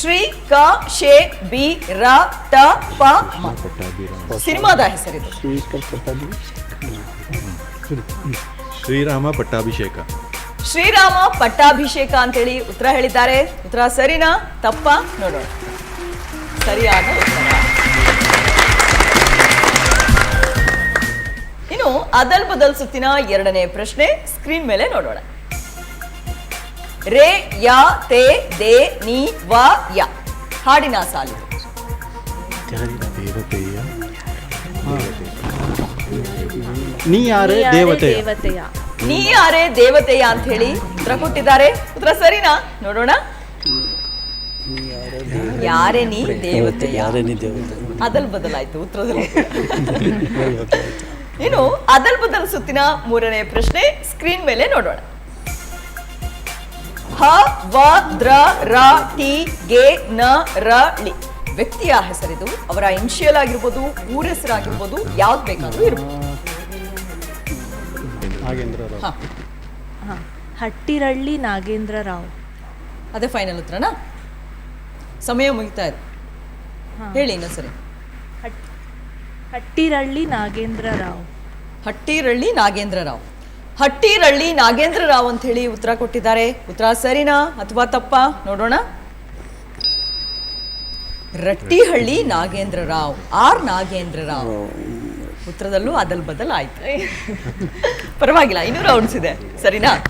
ಶ್ರೀ ಕ ಶೇ ಬಿ ರ ತ ಪ ಮ ಸಿನಿಮಾದ ಹೆಸರಿದು. ಶ್ರೀರಾಮ ಪಟ್ಟಾಭಿಷೇಕ. ಶ್ರೀರಾಮ ಪಟ್ಟಾಭಿಷೇಕ ಅಂತೇಳಿ ಉತ್ತರ ಹೇಳಿದ್ದಾರೆ. ಉತ್ತರ ಸರಿನಾ ತಪ್ಪ ನೋಡೋಣ. ಸರಿಯಾದ ಉತ್ತರ. ಇನ್ನು ಅದಲ್ ಬದಲ್ ಸುತ್ತಿನ ಎರಡನೇ ಪ್ರಶ್ನೆ ಸ್ಕ್ರೀನ್ ಮೇಲೆ ನೋಡೋಣ. ರೇ ಯ ತೇ ದೇ ನಿ ವ ಯ ಹಾಡಿನ ಸಾಲು. ನೀ ಯಾರೇ ದೇವತೆಯ. ನೀ ಯಾರೇ ದೇವತೆಯ ಅಂತ ಹೇಳಿ ಉತ್ತರ ಕೊಟ್ಟಿದ್ದಾರೆ. ಉತ್ತರ ಸರಿನಾ ನೋಡೋಣ. ಯಾರೇ ನೀ ದೇವತೆಯ. ಅದಲ್ ಬದಲಾಯ್ತು ಉತ್ತರದಲ್ಲಿ. ಇನ್ನು ಅದಲ್ ಬದಲ್ ಸುತ್ತಿನ ಮೂರನೇ ಪ್ರಶ್ನೆ ಸ್ಕ್ರೀನ್ ಮೇಲೆ ನೋಡೋಣ. ಹ ವ ದ್ರ ರ ಟಿ ಗೆ ನ ರ ಳಿ ವ್ಯಕ್ತಿಯ ಹೆಸರಿದು. ಅವರ ಇನಿಷಿಯಲ್ ಆಗಿರ್ಬೋದು, ಊರ ಹೆಸರಾಗಿರ್ಬೋದು, ಯಾವ್ದು ಬೇಕಾದ್ರೂ ಇರ್ಬೋದು. ಹಟ್ಟಿರಳ್ಳಿ ನಾಗೇಂದ್ರ ರಾವ್. ಅದೇ ಫೈನಲ್ ಉತ್ತರನಾ? ಸಮಯ ಮುಗಿತಾ ಇದೆ, ಹೇಳಿ ಇನ್ನೊಂದ್ಸರಿ. ಹಟ್ಟಿರಳ್ಳಿ ನಾಗೇಂದ್ರ ರಾವ್. ಹಟ್ಟಿರಳ್ಳಿ ನಾಗೇಂದ್ರ ರಾವ್. ಹಟ್ಟಿರಳ್ಳಿ ನಾಗೇಂದ್ರ ರಾವ್ ಅಂತ ಹೇಳಿ ಉತ್ತರ ಕೊಟ್ಟಿದ್ದಾರೆ. ಉತ್ತರ ಸರಿನಾ ಅಥವಾ ತಪ್ಪಾ ನೋಡೋಣ. ರಟ್ಟಿಹಳ್ಳಿ ನಾಗೇಂದ್ರ ರಾವ್, ಆರ್ ನಾಗೇಂದ್ರ ರಾವ್. ಉತ್ತರದಲ್ಲೂ ಅದಲ್ ಬದಲ್ ಆಯ್ತು. ಪರವಾಗಿಲ್ಲ, ಇನ್ನೂ ರೌಂಡ್ಸ್ ಇದೆ. ಸರಿನಾ?